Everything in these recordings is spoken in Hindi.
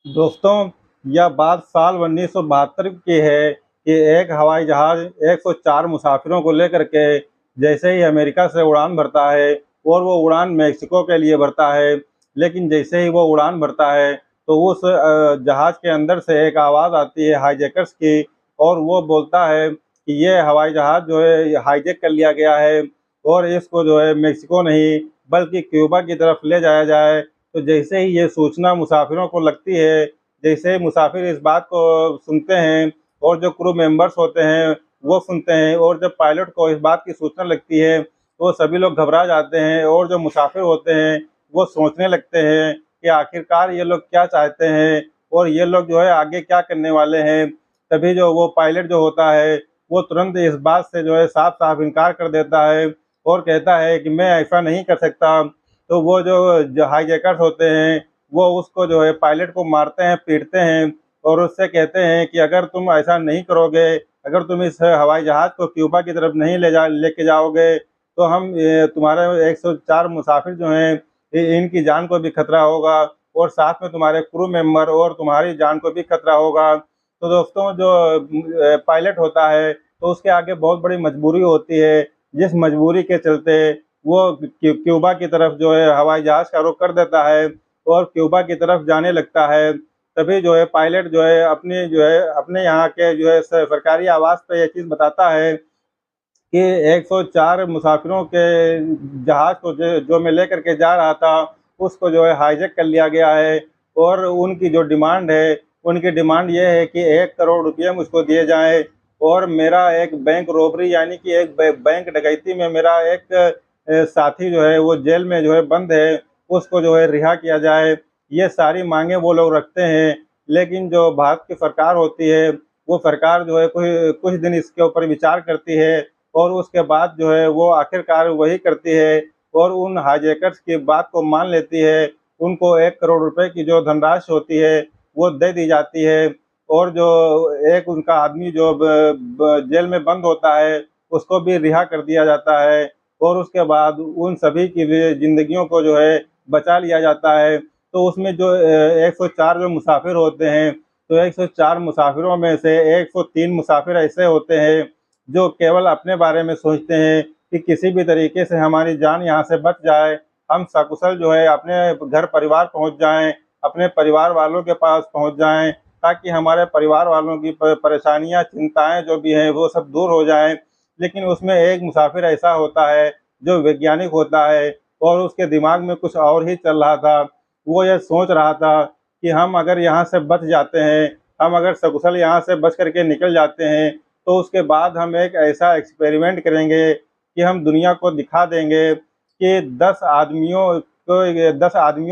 दोस्तों, यह बात साल 1972 की है कि एक हवाई जहाज़ 104 मुसाफिरों को लेकर के जैसे ही अमेरिका से उड़ान भरता है और वो उड़ान मेक्सिको के लिए भरता है। लेकिन जैसे ही वो उड़ान भरता है, तो उस जहाज़ के अंदर से एक आवाज़ आती है हाईजैकर्स की, और वो बोलता है कि ये हवाई जहाज़ जो है हाईजैक कर लिया गया है और इसको जो है मेक्सिको नहीं बल्कि क्यूबा की तरफ ले जाया जाए। तो जैसे ही ये सूचना मुसाफिरों को लगती है, जैसे ही मुसाफिर इस बात को सुनते हैं और जो क्रू मेंबर्स होते हैं वो सुनते हैं, और जब पायलट को इस बात की सूचना लगती है तो सभी लोग घबरा जाते हैं, और जो मुसाफिर होते हैं वो सोचने लगते हैं कि आखिरकार ये लोग क्या चाहते हैं और ये लोग जो है आगे क्या करने वाले हैं। तभी जो वो पायलट जो होता है वो तुरंत इस बात से जो है साफ साफ इनकार कर देता है और कहता है कि मैं ऐसा नहीं कर सकता। तो वो जो हाईजैकर्स होते हैं वो उसको जो है पायलट को मारते हैं, पीटते हैं, और उससे कहते हैं कि अगर तुम ऐसा नहीं करोगे, अगर तुम इस हवाई जहाज़ को क्यूबा की तरफ नहीं लेके जाओगे, तो हम तुम्हारे 104 मुसाफिर जो हैं इनकी जान को भी खतरा होगा, और साथ में तुम्हारे क्रू मेंबर और तुम्हारी जान को भी खतरा होगा। तो दोस्तों, जो पायलट होता है तो उसके आगे बहुत बड़ी मजबूरी होती है, जिस मजबूरी के चलते वो क्यूबा की तरफ जो है हवाई जहाज़ का रुख कर देता है और क्यूबा की तरफ जाने लगता है। तभी जो है पायलट जो है अपने यहाँ के जो है सरकारी आवाज़ पे ये चीज़ बताता है कि 104 मुसाफिरों के जहाज़ को जो मैं लेकर के जा रहा था, उसको जो है हाईजैक कर लिया गया है, और उनकी जो डिमांड है, उनकी डिमांड ये है कि 1 करोड़ रुपए मुझको दिए जाएँ, और मेरा एक बैंक रॉबरी यानी कि एक बैंक डकैती में मेरा एक साथी जो है वो जेल में जो है बंद है, उसको जो है रिहा किया जाए। ये सारी माँगें वो लोग रखते हैं, लेकिन जो भारत की सरकार होती है, वो सरकार जो है कुछ कुछ दिन इसके ऊपर विचार करती है, और उसके बाद जो है वो आखिरकार वही करती है और उन हाईजैकर्स की बात को मान लेती है। उनको 1 करोड़ रुपए की जो धनराशि होती है, वो दे दी जाती है, और जो एक उनका आदमी जो ब ब जेल में बंद होता है, उसको भी रिहा कर दिया जाता है, और उसके बाद उन सभी की भी ज़िंदगियों को जो है बचा लिया जाता है। तो उसमें जो 104 जो मुसाफिर होते हैं, तो 104 मुसाफिरों में से 103 मुसाफिर ऐसे होते हैं जो केवल अपने बारे में सोचते हैं कि किसी भी तरीके से हमारी जान यहाँ से बच जाए, हम सकुशल जो है अपने घर परिवार पहुँच जाएँ, अपने परिवार वालों के पास पहुँच जाएँ, ताकि हमारे परिवार वालों की परेशानियाँ, चिंताएँ जो भी हैं वो सब दूर हो जाएँ। लेकिन उसमें एक मुसाफिर ऐसा होता है जो वैज्ञानिक होता है, और उसके दिमाग में कुछ और ही चल रहा था। वो ये सोच रहा था कि हम अगर यहाँ से बच जाते हैं, हम अगर सकुशल यहाँ से बच कर के निकल जाते हैं, तो उसके बाद हम एक ऐसा एक्सपेरिमेंट करेंगे कि हम दुनिया को दिखा देंगे कि 10 आदमियों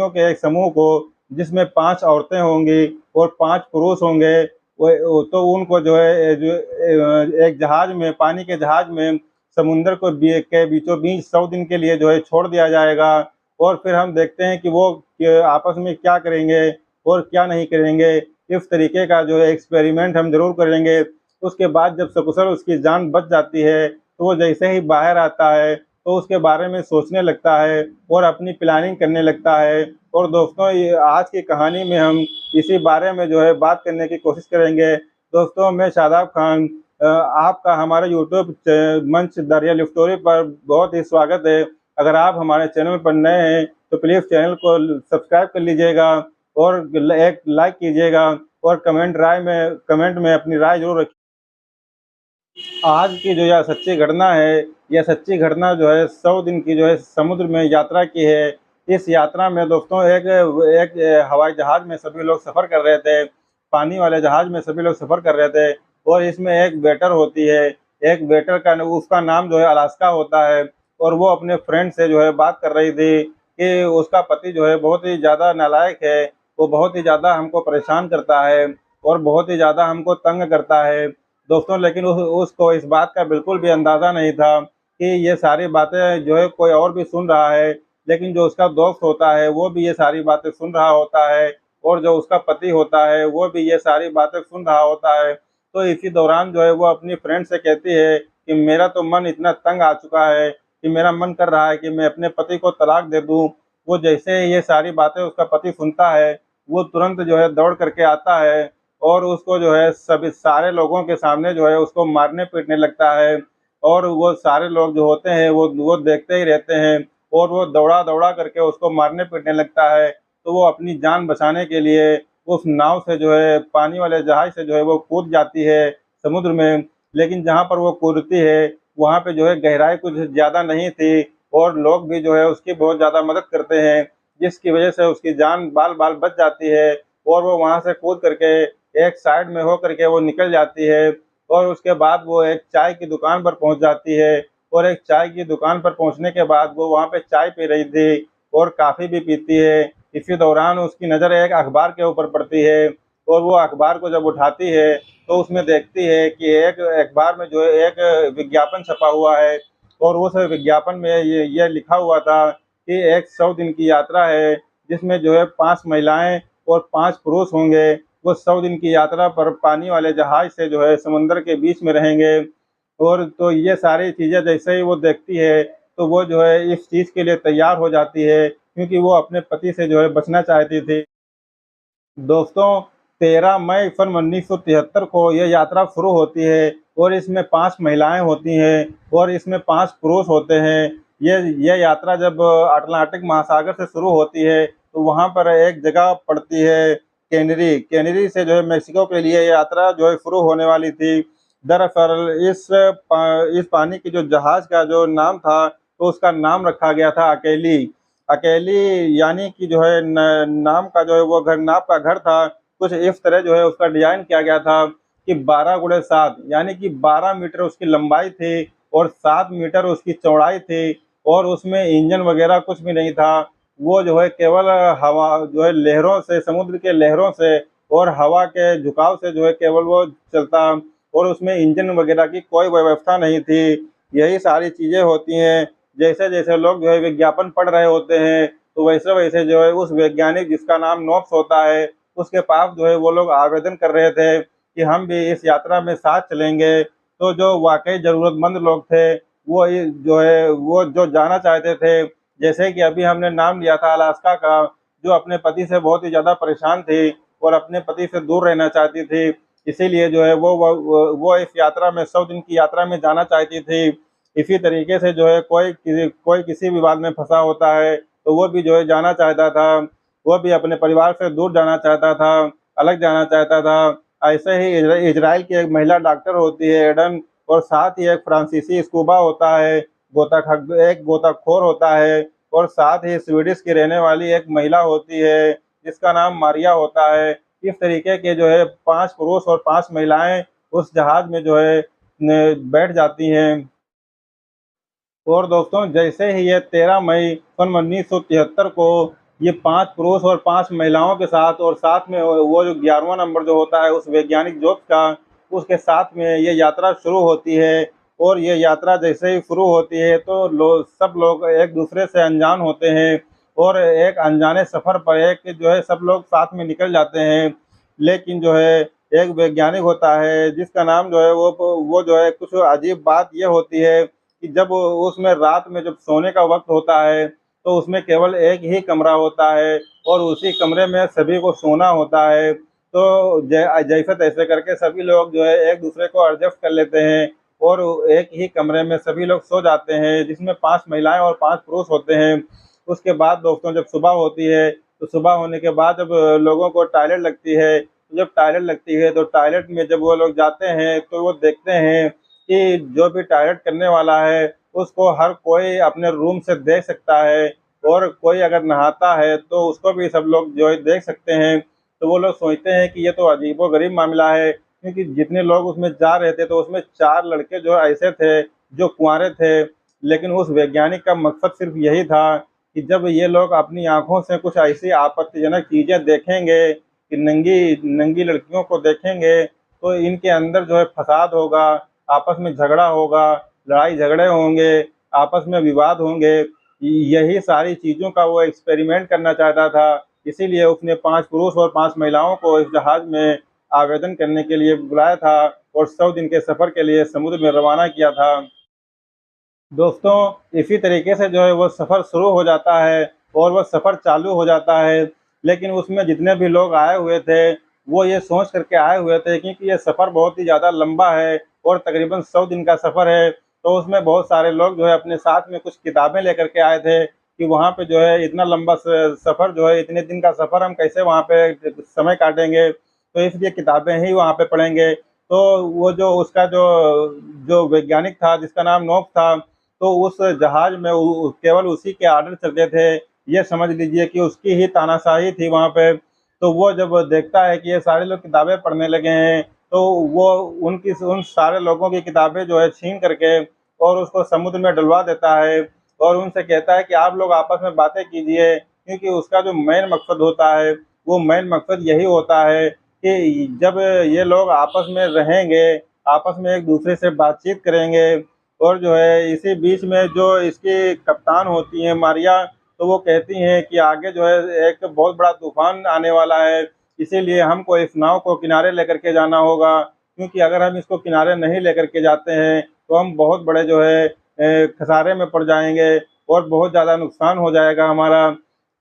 के एक समूह को, जिसमें 5 औरतें होंगी और 5 पुरुष होंगे, वो तो उनको जो है एक जहाज़ में, पानी के जहाज़ में समुद्र के बीचों-बीच 100 दिन के लिए जो है छोड़ दिया जाएगा, और फिर हम देखते हैं कि वो आपस में क्या करेंगे और क्या नहीं करेंगे। इस तरीके का जो है एक्सपेरिमेंट हम ज़रूर करेंगे। उसके बाद जब सकुशल उसकी जान बच जाती है, तो वो जैसे ही बाहर आता है, तो उसके बारे में सोचने लगता है और अपनी प्लानिंग करने लगता है। और दोस्तों, ये आज की कहानी में हम इसी बारे में जो है बात करने की कोशिश करेंगे। दोस्तों, मैं शादाब खान, आपका हमारे यूट्यूब मंच द रियल स्टोरी पर बहुत ही स्वागत है। अगर आप हमारे चैनल पर नए हैं, तो प्लीज़ चैनल को सब्सक्राइब कर लीजिएगा और एक लाइक कीजिएगा, और कमेंट में अपनी राय ज़रूर रखिए। आज की जो यह सच्ची घटना है, यह सच्ची घटना जो है 100 दिन की जो है समुद्र में यात्रा की है। इस यात्रा में दोस्तों एक एक हवाई जहाज़ में सभी लोग सफ़र कर रहे थे, पानी वाले जहाज़ में सभी लोग सफ़र कर रहे थे, और इसमें एक वेटर होती है, एक वेटर का उसका नाम जो है अलास्का होता है, और वो अपने फ्रेंड से जो है बात कर रही थी कि उसका पति जो है बहुत ही ज़्यादा नालायक है, वो बहुत ही ज़्यादा हमको परेशान करता है और बहुत ही ज़्यादा हमको तंग करता है। दोस्तों, लेकिन उसको इस बात का बिल्कुल भी अंदाज़ा नहीं था कि ये सारी बातें जो है कोई और भी सुन रहा है, लेकिन जो उसका दोस्त होता है वो भी ये सारी बातें सुन रहा होता है, और जो उसका पति होता है वो भी ये सारी बातें सुन रहा होता है। तो इसी दौरान जो है वो अपनी फ्रेंड से कहती है कि मेरा तो मन इतना तंग आ चुका है कि मेरा मन कर रहा है कि मैं अपने पति को तलाक दे दूँ। वो जैसे ही ये सारी बातें उसका पति सुनता है, वो तुरंत जो है दौड़ करके आता है और उसको जो है सभी सारे लोगों के सामने जो है उसको मारने पीटने लगता है। और वो सारे लोग जो होते हैं वो देखते ही रहते हैं और वो दौड़ा दौड़ा करके उसको मारने पीटने लगता है। तो वो अपनी जान बचाने के लिए उस नाव से जो है पानी वाले जहाज से जो है वो कूद जाती है समुद्र में। लेकिन जहाँ पर वो कूदती है वहाँ पे जो है गहराई कुछ ज़्यादा नहीं थी और लोग भी जो है उसकी बहुत ज़्यादा मदद करते हैं, जिसकी वजह से उसकी जान बाल बाल बच जाती है और वो वहाँ से कूद करके एक साइड में हो करके वो निकल जाती है। और उसके बाद वो एक चाय की दुकान पर पहुँच जाती है और एक चाय की दुकान पर पहुँचने के बाद वो वहाँ पे चाय पी रही थी और कॉफ़ी भी पीती है। इसी दौरान उसकी नज़र एक अखबार के ऊपर पड़ती है और वो अखबार को जब उठाती है तो उसमें देखती है कि एक अखबार में जो है एक विज्ञापन छपा हुआ है और उस विज्ञापन में ये लिखा हुआ था कि एक 100 दिन की यात्रा है जिसमें जो है 5 महिलाएं और 5 पुरुष होंगे। वो 100 दिन की यात्रा पर पानी वाले जहाज से जो है समुद्र के बीच में रहेंगे। और तो ये सारी चीज़ें जैसे ही वो देखती है तो वो जो है इस चीज़ के लिए तैयार हो जाती है क्योंकि वो अपने पति से जो है बचना चाहती थी। दोस्तों 13 मई सन 1973 को ये यात्रा शुरू होती है और इसमें 5 महिलाएं होती हैं और इसमें 5 पुरुष होते हैं। ये यात्रा जब अटलांटिक महासागर से शुरू होती है तो वहाँ पर एक जगह पड़ती है कैनरी। कैनरी से जो है मेक्सिको के लिए यात्रा जो है शुरू होने वाली थी। दरअसल इस पानी की जो जहाज का जो नाम था तो उसका नाम रखा गया था अकेली। अकेली यानी कि जो है नाम का जो है वो घर नाव का घर था कुछ इस तरह जो है उसका डिजाइन किया गया था कि 12 × 7 यानी कि 12 मीटर उसकी लंबाई थी और 7 मीटर उसकी चौड़ाई थी और उसमें इंजन वगैरह कुछ भी नहीं था। वो जो है केवल हवा जो है लहरों से समुद्र के लहरों से और हवा के झुकाव से जो है केवल वो चलता और उसमें इंजन वगैरह की कोई व्यवस्था नहीं थी। यही सारी चीज़ें होती हैं। जैसे जैसे लोग जो है विज्ञापन पढ़ रहे होते हैं तो वैसे वैसे जो है उस वैज्ञानिक जिसका नाम नोप्स होता है उसके पास जो है वो लोग आवेदन कर रहे थे कि हम भी इस यात्रा में साथ चलेंगे। तो जो वाकई ज़रूरतमंद लोग थे वो जो है वो जो जाना चाहते थे, जैसे कि अभी हमने नाम लिया था अलास्का का, जो अपने पति से बहुत ही ज़्यादा परेशान थी और अपने पति से दूर रहना चाहती थी। इसीलिए जो है वो इस यात्रा में 100 दिन की यात्रा में जाना चाहती थी। इसी तरीके से जो है कोई किसी विवाद में फँसा होता है तो वो भी जो है जाना चाहता था। वो भी अपने परिवार से दूर जाना चाहता था, अलग जाना चाहता था। ऐसे ही इज़राइल की एक महिला डॉक्टर होती है एडन और साथ ही एक फ्रांसीसी स्कूबा होता है, एक गोताखोर होता है और साथ ही स्वीडिश की रहने वाली एक महिला होती है जिसका नाम मारिया होता है। इस तरीके के जो है 5 पुरुष और 5 महिलाएँ उस जहाज में जो है बैठ जाती हैं। और दोस्तों जैसे ही ये 13 मई सन 1973 को ये 5 पुरुष और 5 महिलाओं के साथ और साथ में वो जो 11वां नंबर जो होता है उस वैज्ञानिक जोश का, उसके साथ में ये यात्रा शुरू होती है। और ये यात्रा जैसे ही शुरू होती है तो सब लोग एक दूसरे से अनजान होते हैं और एक अनजाने सफ़र पर एक जो है सब लोग साथ में निकल जाते हैं। लेकिन जो है एक वैज्ञानिक होता है जिसका नाम जो है वो जो है कुछ अजीब बात ये होती है कि जब उसमें रात में जब सोने का वक़्त होता है, तो उसमें केवल एक ही कमरा होता है और उसी कमरे में सभी को सोना होता है। तो जैसे-तैसे करके सभी लोग जो है एक-दूसरे को एडजस्ट कर लेते हैं और एक ही कमरे में सभी लोग सो जाते हैं, जिसमें 5 महिलाएँ और 5 पुरुष होते हैं। उसके बाद दोस्तों जब सुबह होती है, तो सुबह होने के बाद जब लोगों को टॉयलेट लगती है, तो जब टॉयलेट लगती है, तो टॉयलेट में जब वो लोग जाते हैं, तो वो देखते हैं कि जो भी टॉयलेट करने वाला है, उसको हर कोई अपने रूम से देख सकता है और कोई अगर नहाता है, तो उसको भी सब लोग जो है देख सकते हैं। तो वो लोग सोचते हैं कि ये तो अजीबो-गरीब मामला है, क्योंकि जितने लोग उसमें जा रहे थे, तो उसमें 4 लड़के जो ऐसे थे, जो कुँवारे थे। लेकिन उस वैज्ञानिक का मकसद सिर्फ़ यही था कि जब ये लोग अपनी आँखों से कुछ ऐसी आपत्तिजनक चीज़ें देखेंगे, कि नंगी नंगी लड़कियों को देखेंगे, तो इनके अंदर जो है फ़साद होगा, आपस में झगड़ा होगा, लड़ाई झगड़े होंगे, आपस में विवाद होंगे। यही सारी चीज़ों का वो एक्सपेरिमेंट करना चाहता था, इसीलिए उसने 5 पुरुष और 5 महिलाओं को इस जहाज़ में आवेदन करने के लिए बुलाया था और 100 दिन के सफ़र के लिए समुद्र में रवाना किया था। दोस्तों इसी तरीके से जो है वो सफ़र शुरू हो जाता है और वो सफ़र चालू हो जाता है। लेकिन उसमें जितने भी लोग आए हुए थे, वो ये सोच करके आए हुए थे क्योंकि ये सफ़र बहुत ही ज़्यादा लंबा है और तकरीबन 100 दिन का सफ़र है, तो उसमें बहुत सारे लोग जो है अपने साथ में कुछ किताबें लेकर के आए थे कि वहाँ पे जो है इतना लंबा सफ़र जो है, इतने दिन का सफ़र हम कैसे वहाँ पे समय काटेंगे, तो इसलिए किताबें ही वहाँ पे पढ़ेंगे। तो वो जो उसका जो जो वैज्ञानिक था जिसका नाम नोक था, तो उस जहाज में केवल उसी के ऑर्डर चलते थे। ये समझ लीजिए कि उसकी ही तानाशाही थी वहाँ पे। तो वो जब देखता है कि ये सारे लोग किताबें पढ़ने लगे हैं, तो वो उनकी उन सारे लोगों की किताबें जो है छीन करके और उसको समुद्र में डलवा देता है और उनसे कहता है कि आप लोग आपस में बातें कीजिए, क्योंकि उसका जो मेन मकसद होता है, वो मेन मकसद यही होता है कि जब ये लोग आपस में रहेंगे, आपस में एक-दूसरे से बातचीत करेंगे और जो है इसी बीच में जो इसकी कप्तान होती हैं मारिया, तो वो कहती हैं कि आगे जो है एक बहुत बड़ा तूफ़ान आने वाला है, इसीलिए हमको इस नाव को किनारे लेकर के जाना होगा, क्योंकि अगर हम इसको किनारे नहीं लेकर के जाते हैं, तो हम बहुत बड़े जो है खसारे में पड़ जाएँगे और बहुत ज़्यादा नुकसान हो जाएगा हमारा।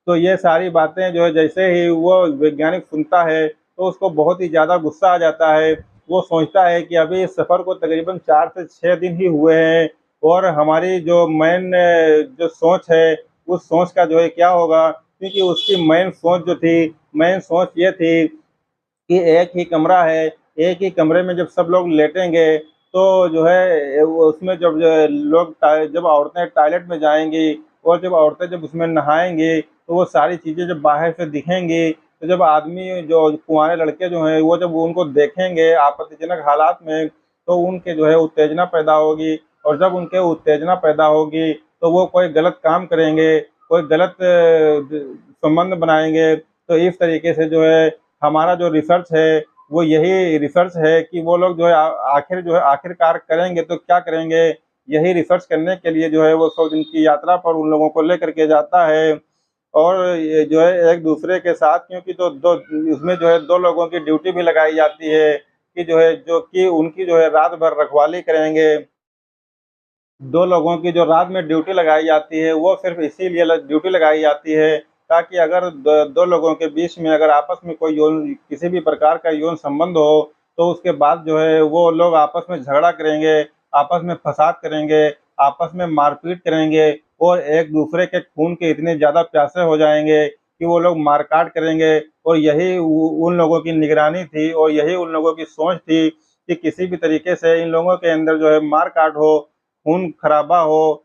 तो ये सारी बातें जो है जैसे ही वो वैज्ञानिक सुनता है, तो उसको बहुत ही ज़्यादा गुस्सा आ जाता है। वो सोचता है कि अभी इस सफ़र को तकरीबन 4 से 6 दिन ही हुए हैं और हमारी जो मेन जो सोच है, उस सोच का जो है क्या होगा? क्योंकि उसकी मेन सोच जो थी, मेन सोच ये थी कि एक ही कमरा है, एक ही कमरे में जब सब लोग लेटेंगे, तो जो है वो उसमें जब लोग जब औरतें टॉयलेट में जाएँगी और जब औरतें जब उसमें नहाएँगी, तो वो सारी चीज़ें जब बाहर से दिखेंगी, तो जब आदमी जो कुँवारे लड़के जो हैं, वो जब उनको देखेंगे आपत्तिजनक हालात में, तो उनके जो है उत्तेजना पैदा होगी और जब उनके उत्तेजना पैदा होगी, तो वो कोई गलत काम करेंगे, कोई गलत संबंध बनाएँगे। तो इस तरीके से जो है हमारा जो रिसर्च है, वो यही रिसर्च है कि वो लोग जो है आखिर जो है आखिरकार करेंगे तो क्या करेंगे? यही रिसर्च करने के लिए जो है वो 100 दिन की यात्रा पर उन लोगों को लेकर के जाता है और ये जो है एक-दूसरे के साथ क्योंकि जो 2 उसमें जो है 2 लोगों की ड्यूटी भी लगाई जाती है कि जो है जो कि उनकी जो है रात भर रखवाली करेंगे। 2 लोगों की जो रात में ड्यूटी लगाई जाती है, वो सिर्फ़ इसीलिए ल ड्यूटी लगाई जाती है, ताकि अगर द 2 लोगों के बीच में अगर आपस में कोई यौन किसी भी प्रकार का यौन संबंध हो, तो उसके बाद जो है वो लोग आपस में झगड़ा करेंगे, आपस में फसाद करेंगे, आपस में मारपीट करेंगे और एक-दूसरे के खून के इतने ज़्यादा प्यासे हो जाएँगे कि वो लोग मार-काट करेंगे और यही उ उन लोगों की निगरानी थी और यही उन लोगों की सोच थी कि किसी भी तरीके से इन लोगों के अंदर जो है मार-काट हो, खून-खराबा हो,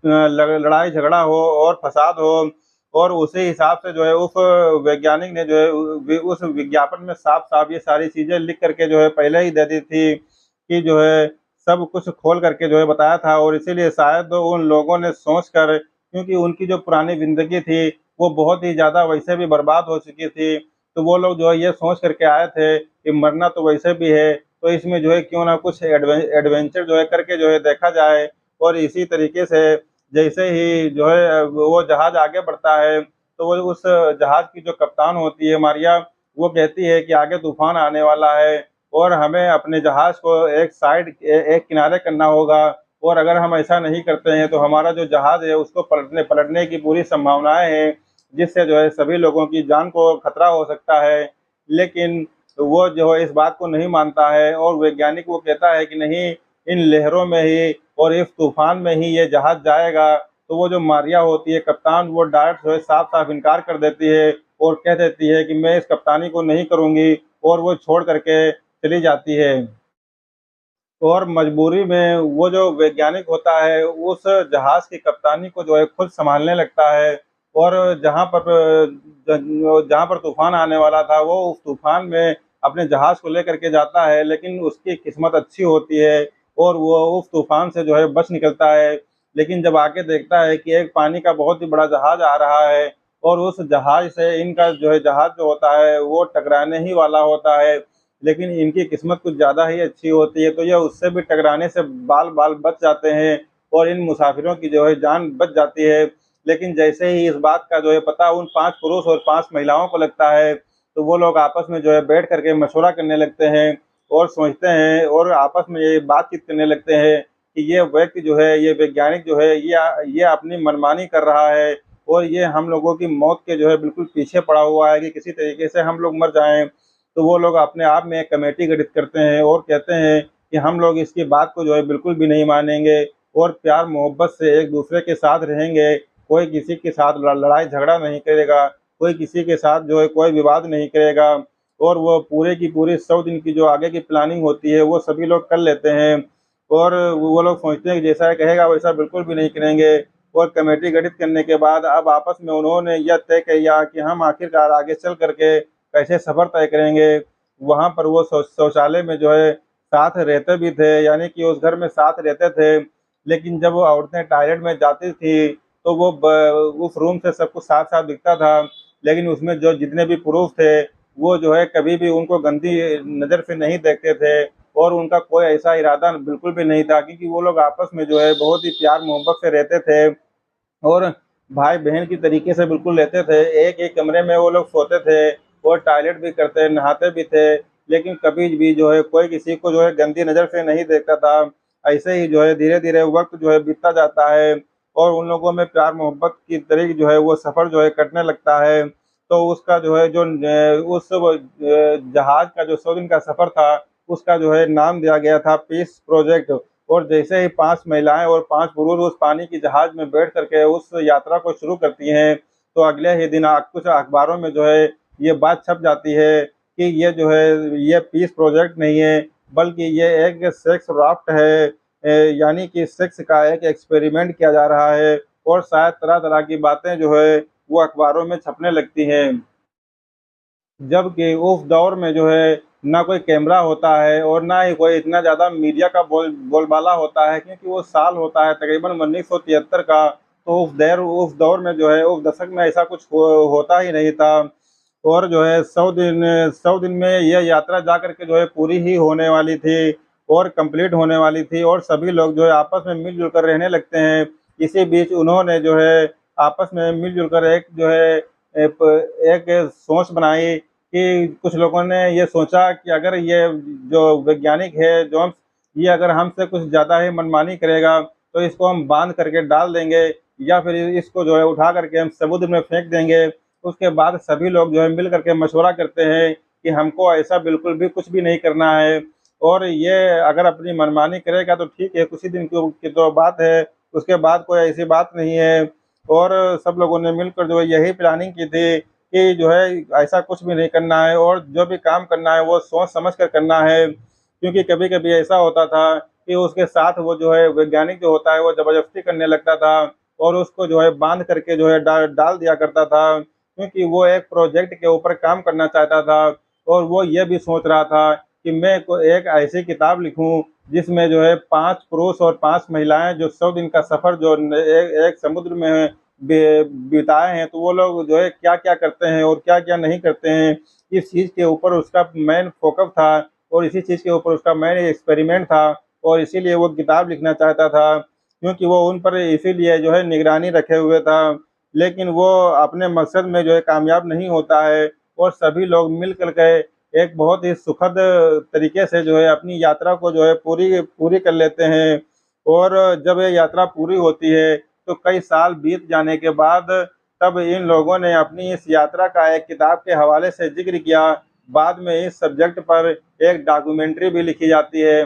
लड़ाई झगड़ा हो और फसाद हो और उसी हिसाब से जो है उस वैज्ञानिक ने जो है उस विज्ञापन में साफ-साफ ये सारी चीज़ें लिख कर के जो है पहले ही दे दी थी कि जो है सब कुछ खोल करके जो है बताया था और इसीलिए शायद उन लोगों ने सोच कर क्योंकि उनकी जो पुरानी ज़िंदगी थी, वो बहुत ही ज़्यादा वैसे भी बर्बाद हो चुकी थी। तो वो लोग जो है ये सोच करके आए थे कि मरना तो वैसे भी है, तो इसमें जो है क्यों ना कुछ एडवेंचर जो है करके जो है देखा जाए और इसी तरीके से जैसे ही जो है वो जहाज़ आगे बढ़ता है, तो वो उस जहाज़ की जो कप्तान होती है मारिया, वो कहती है कि आगे तूफ़ान आने वाला है और हमें अपने जहाज़ को एक साइड एक किनारे करना होगा और अगर हम ऐसा नहीं करते हैं, तो हमारा जो जहाज़ है उसको पलटने पलटने की पूरी संभावनाएँ हैं, जिससे जो है सभी लोगों की जान को खतरा हो सकता है। लेकिन वो जो है इस बात को नहीं मानता है और वैज्ञानिक वो कहता है कि नहीं, इन लहरों में ही और इस तूफ़ान में ही ये जहाज़ जाएगा। तो वो जो मारिया होती है कप्तान, वो डायरेक्ट जो है साफ-साफ इनकार कर देती है और कह देती है कि मैं इस कप्तानी को नहीं करूँगी और वो छोड़ कर के चली जाती है। और मजबूरी में वो जो वैज्ञानिक होता है, उस जहाज़ की कप्तानी को जो है खुद सँभालने लगता है और जहाँ पर तूफ़ान आने वाला था, वो उस तूफ़ान में अपने जहाज़ को लेकर के जाता है, लेकिन उसकी किस्मत अच्छी होती है और वो उस तूफ़ान से जो है बच निकलता है। लेकिन जब आगे देखता है कि एक पानी का बहुत ही बड़ा जहाज़ आ रहा है और उस जहाज़ से इनका जो है जहाज़ जो होता है, वो टकराने ही वाला होता है। लेकिन इनकी किस्मत कुछ ज़्यादा ही अच्छी होती है, तो ये उससे भी टकराने से बाल-बाल बच जाते हैं और इन मुसाफिरों की जो है जान बच जाती है। लेकिन जैसे ही इस बात का जो है पता उन 5 पुरुष और 5 महिलाओं को लगता है, तो वो लोग आपस में जो है बैठ कर के मशवरा करने लगते हैं और सोचते हैं और आपस में ये बातचीत करने लगते हैं कि ये व्यक्ति जो है, ये वैज्ञानिक जो है, ये अपनी मनमानी कर रहा है और ये हम लोगों की मौत के जो है बिल्कुल पीछे पड़ा हुआ है कि किसी तरीके से हम लोग मर जाएँ। तो वो लोग अपने आप में एक कमेटी गठित करते हैं और कहते हैं कि हम लोग इसकी बात को जो है बिल्कुल भी नहीं मानेंगे और प्यार मोहब्बत से एक-दूसरे के साथ रहेंगे। कोई किसी के साथ लड़ाई झगड़ा नहीं करेगा, कोई किसी के साथ जो है कोई विवाद नहीं करेगा और वो पूरे की पूरी 100 दिन की जो आगे की प्लानिंग होती है, वो सभी लोग कर लेते हैं और वो लोग सोचते हैं कि जैसा ये कहेगा वैसा बिल्कुल भी नहीं करेंगे और कमेटी गठित करने के बाद अब आपस में उन्होंने यह तय किया कि हम आखिरकार आगे चल कर के कैसे सफ़र तय करेंगे। वहाँ पर वो शौचालय में जो है साथ रहते भी थे, यानी कि उस घर में साथ रहते थे, लेकिन जब वो औरतें टॉयलेट में जाती थी, तो वो उस रूम से सब कुछ साफ-साफ दिखता था, लेकिन उसमें जो जितने भी पुरुष थे, वो जो है कभी भी उनको गंदी नज़र से नहीं देखते थे और उनका कोई ऐसा इरादा बिल्कुल भी नहीं था क्योंकि वो लोग आपस में जो है बहुत ही प्यार मोहब्बत से रहते थे और भाई-बहन की तरीके से बिल्कुल रहते थे। एक-एक कमरे में वो लोग सोते थे और टॉयलेट भी करते, नहाते भी थे, लेकिन कभी भी जो है कोई किसी को जो है गंदी नज़र से नहीं देखता था। ऐसे ही जो है धीरे-धीरे वक़्त जो है बीतता जाता है और उन लोगों में प्यार-मोहब्बत की तरह जो है वो सफ़र जो है कटने लगता है। तो उसका जो है जो उस जहाज का जो 100 दिन का सफ़र था, उसका जो है नाम दिया गया था पीस प्रोजेक्ट। और जैसे ही 5 महिलाएँ और 5 पुरुष उस पानी की जहाज में बैठ कर के उस यात्रा को शुरू करती हैं, तो अगले ही दिन कुछ अखबारों में जो है ये बात छप जाती है कि ये जो है ये पीस प्रोजेक्ट नहीं है, बल्कि ये एक सेक्स राफ्ट है। यानी कि सेक्स का एक एक्सपेरिमेंट किया जा रहा है और शायद तरह-तरह की बातें जो है वो अखबारों में छपने लगती हैं। जबकि उस दौर में जो है ना कोई कैमरा होता है और ना ही कोई इतना ज़्यादा मीडिया का बोलबाला होता है क्योंकि वो साल होता है तकरीबन 1973 का, तो उस दौर में जो है उस दशक में ऐसा कुछ होता ही नहीं था। और जो है 100 दिन में ये यात्रा जा कर के जो है पूरी ही होने वाली थी और कंप्लीट होने वाली थी और सभी लोग जो है आपस में मिल-जुल कर रहने लगते हैं। इसी बीच उन्होंने जो है आपस में मिल-जुल कर एक जो है एक सोच बनाई कि कुछ लोगों ने ये सोचा कि अगर ये जो वैज्ञानिक है जोन्स, ये अगर हमसे कुछ ज़्यादा ही मनमानी करेगा, तो इसको हम बाँध करके डाल देंगे या फिर इसको जो है उठा करके हम समुद्र में फेंक देंगे। उसके बाद सभी लोग जो है मिल कर के मशवरा करते हैं कि हमको ऐसा बिल्कुल भी कुछ भी नहीं करना है और ये अगर अपनी मनमानी करेगा तो ठीक है, कुछ ही दिन की तो बात है, उसके बाद कोई ऐसी बात नहीं है। और सब लोगों ने मिलकर जो है यही प्लानिंग की थी कि जो है ऐसा कुछ भी नहीं करना है और जो भी काम करना है वो सोच समझ कर करना है। क्योंकि कभी-कभी ऐसा होता था कि उसके साथ वो जो है वैज्ञानिक जो होता है वो ज़बरदस्ती करने लगता था और उसको जो है बाँध करके जो है डाल दिया करता था। क्योंकि वो एक प्रोजेक्ट के ऊपर काम करना चाहता था और वो ये भी सोच रहा था कि मैं को एक ऐसी किताब लिखूँ जिसमें जो है 5 पुरुष और 5 महिलाएँ जो 100 दिन का सफ़र जो न ए एक समुद्र में बिताए हैं, तो वो लोग जो है क्या-क्या करते हैं और क्या-क्या नहीं करते हैं। इस चीज़ के ऊपर उसका मेन फ़ोकस था और इसी चीज़ के ऊपर उसका मेन एक्सपेरिमेंट था और इसीलिए वो किताब लिखना चाहता था, क्योंकि वो उन पर इसीलिए जो है निगरानी रखे हुए था। लेकिन वो अपने मकसद में जो है कामयाब नहीं होता है और सभी लोग मिल कर के एक बहुत ही सुखद तरीके से जो है अपनी यात्रा को जो है पूरी पूरी कर लेते हैं और जब ये यात्रा पूरी होती है, तो कई साल बीत जाने के बाद तब इन लोगों ने अपनी इस यात्रा का एक किताब के हवाले से ज़िक्र किया। बाद में इस सब्जेक्ट पर एक डॉक्यूमेंट्री भी लिखी जाती है।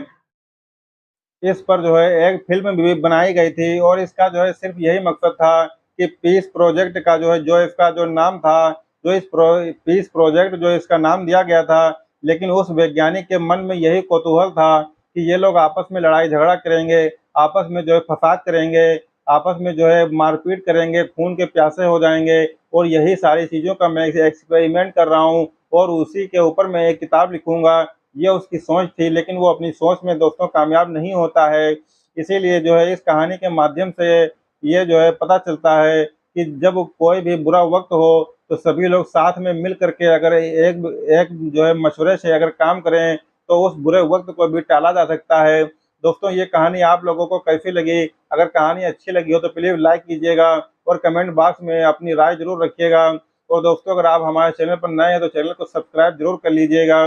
इस पर जो है एक फ़िल्म भी बनाई गई थी और इसका जो है सिर्फ़ यही मकसद था कि पीस प्रोजेक्ट का जो इसका जो नाम था, जो इस प्रो पीस प्रोजेक्ट जो इसका नाम दिया गया था, लेकिन उस वैज्ञानिक के मन में यही कौतूहल था कि ये लोग आपस में लड़ाई-झगड़ा करेंगे, आपस में जो है फ़साद करेंगे, आपस में जो है मारपीट करेंगे, खून के प्यासे हो जाएँगे और यही सारी चीज़ों का मैं एक्सपेरिमेंट कर रहा हूँ और उसी के ऊपर मैं एक किताब लिखूँगा। ये उसकी सोच थी, लेकिन वो अपनी सोच में दोस्तों कामयाब नहीं होता है। इसीलिए जो है इस कहानी के माध्यम से ये जो है पता चलता है कि जब कोई भी बुरा वक़्त हो, तो सभी लोग साथ में मिल कर के अगर एक एक जो है मशवरे से अगर काम करें, तो उस बुरे वक़्त को भी टाला जा सकता है। दोस्तों, ये कहानी आप लोगों को कैसी लगी? अगर कहानी अच्छी लगी हो तो प्लीज़ लाइक कीजिएगा और कमेंट बॉक्स में अपनी राय ज़रूर रखिएगा। और दोस्तों, अगर आप हमारे चैनल पर नए हैं तो चैनल को सब्सक्राइब ज़रूर कर लीजिएगा।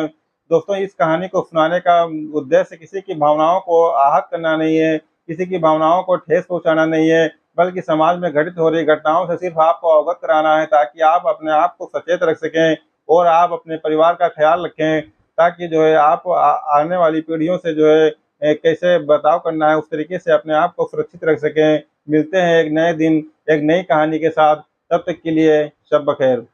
दोस्तों, इस कहानी को सुनाने का उद्देश्य किसी की भावनाओं को आहत करना नहीं है, किसी की भावनाओं को ठेस पहुँचाना नहीं है, बल्कि समाज में घटित हो रही घटनाओं से सिर्फ आपको अवगत कराना है, ताकि आप अपने आप को सचेत रख सकें और आप अपने परिवार का ख्याल रखें, ताकि जो है आप आने वाली पीढ़ियों से जो है कैसे बर्ताव करना है, उस तरीके से अपने आप को सुरक्षित रख सकें। मिलते हैं एक नए दिन, एक नई कहानी के साथ, तब तक के लिए शब बखैर।